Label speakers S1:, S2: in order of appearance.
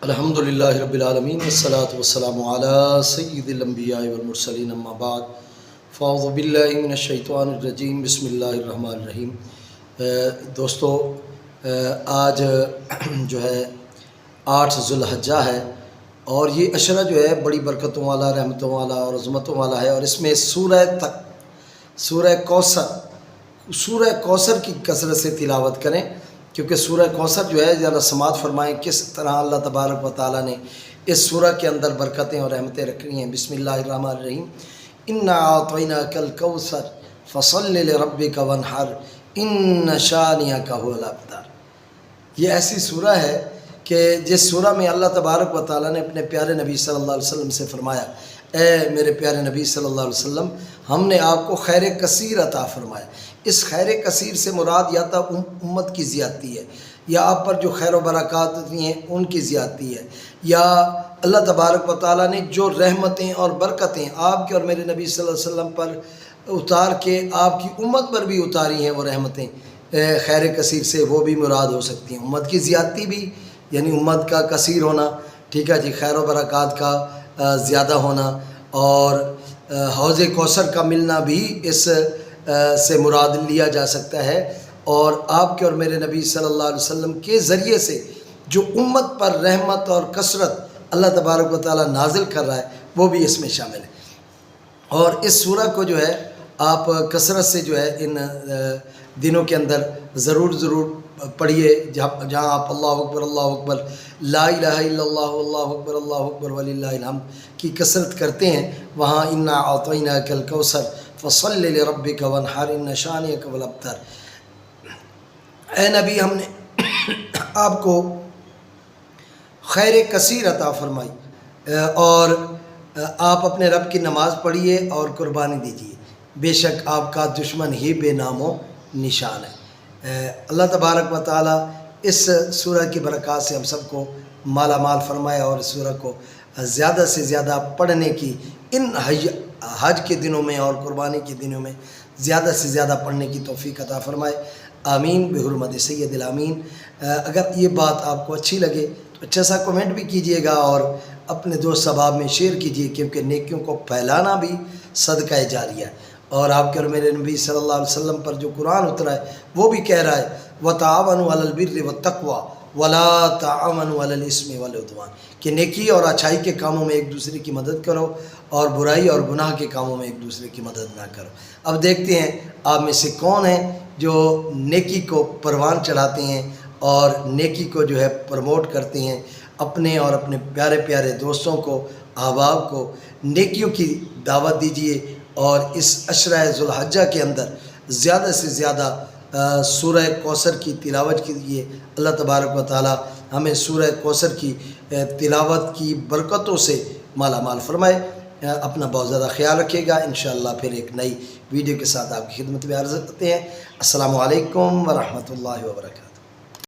S1: الحمدللہ رب العالمین والصلاة والسلام علی سید الانبیاء والمرسلین اما بعد فاعوذ باللہ من الشیطان الرجیم بسم اللہ الرحمن الرحیم۔ دوستو، آج جو ہے 8 ذو الحجہ ہے اور یہ عشرہ جو ہے بڑی برکتوں والا، رحمتوں والا اور عظمتوں والا ہے، اور اس میں سورہ کوثر کی کثرت سے تلاوت کریں، کیونکہ سورہ کوثر جو ہے ذرا سماعت فرمائیں کس طرح اللہ تبارک و تعالیٰ نے اس سورہ کے اندر برکتیں اور رحمتیں رکھی ہیں۔ بسم اللہ الرحمن الرحیم۔ انا اعطیناک الکوثر فصل لربک وانحر ان شانئک هو الابتر۔ یہ ایسی سورہ ہے کہ جس سورہ میں اللہ تبارک و تعالیٰ نے اپنے پیارے نبی صلی اللہ علیہ وسلم سے فرمایا، اے میرے پیارے نبی صلی اللہ علیہ وسلم، ہم نے آپ کو خیر کثیر عطا فرمایا۔ اس خیر کثیر سے مراد یا تو امت کی زیادتی ہے، یا آپ پر جو خیر و برکات ہیں ان کی زیادتی ہے، یا اللہ تبارک و تعالیٰ نے جو رحمتیں اور برکتیں آپ کے اور میرے نبی صلی اللہ علیہ وسلم پر اتار کے آپ کی امت پر بھی اتاری ہیں، وہ رحمتیں خیر کثیر سے وہ بھی مراد ہو سکتی ہیں۔ امت کی زیادتی بھی یعنی امت کا کثیر ہونا، ٹھیک ہے جی، خیر و برکات کا زیادہ ہونا، اور حوض کوثر کا ملنا بھی اس سے مراد لیا جا سکتا ہے، اور آپ کے اور میرے نبی صلی اللہ علیہ وسلم کے ذریعے سے جو امت پر رحمت اور کثرت اللہ تبارک و تعالیٰ نازل کر رہا ہے وہ بھی اس میں شامل ہے۔ اور اس سورہ کو جو ہے آپ کثرت سے جو ہے ان دنوں کے اندر ضرور پڑھیے، جہاں آپ اللہ اکبر لا الہ الا اللہ اللہ اکبر وللہ الحمد کی کثرت کرتے ہیں، وہاں انا اعطیناک الکوثر فصل لربک وانحر ان شانئک هو الابتر۔ اے نبی، ہم نے آپ کو خیر کثیر عطا فرمائی، اور آپ اپنے رب کی نماز پڑھیے اور قربانی دیجیے، بے شک آپ کا دشمن ہی بے نام و نشان ہے۔ اللہ تبارک و تعالیٰ اس سورہ کی برکات سے ہم سب کو مالا مال فرمائے، اور اس سورہ کو زیادہ سے زیادہ پڑھنے کی، ان حج کے دنوں میں اور قربانی کے دنوں میں زیادہ سے زیادہ پڑھنے کی توفیق عطا فرمائے، آمین بحرمت سید الامین۔ اگر یہ بات آپ کو اچھی لگے تو اچھا سا کمنٹ بھی کیجیے گا، اور اپنے دوست احباب میں شیئر کیجیے، کیونکہ نیکیوں کو پھیلانا بھی صدقہ جاریہ ہے، اور آپ کے اور میرے نبی صلی اللہ علیہ وسلم پر جو قرآن اترا ہے وہ بھی کہہ رہا ہے وَتَعَاوَنُوا عَلَى الْبِرِّ وَالتَّقْوَى وَلَا تَعَاوَنُوا عَلَى الْإِثْمِ وَالْعُدْوَانِ، کہ نیکی اور اچھائی کے کاموں میں ایک دوسرے کی مدد کرو، اور برائی اور گناہ کے کاموں میں ایک دوسرے کی مدد نہ کرو۔ اب دیکھتے ہیں آپ میں سے کون ہیں جو نیکی کو پروان چڑھاتے ہیں اور نیکی کو جو ہے پروموٹ کرتے ہیں، اپنے اور اپنے پیارے پیارے دوستوں کو، احباب کو نیکیوں کی دعوت دیجیے، اور اس عشرہ ذو الحجہ کے اندر زیادہ سے زیادہ سورہ کوثر کی تلاوت کیجیے۔ اللہ تبارک و تعالیٰ ہمیں سورہ کوثر کی تلاوت کی برکتوں سے مالا مال فرمائے۔ اپنا بہت زیادہ خیال رکھیے گا، انشاءاللہ پھر ایک نئی ویڈیو کے ساتھ آپ کی خدمت میں عرض کرتے ہیں۔ السلام علیکم ورحمۃ اللہ وبرکاتہ۔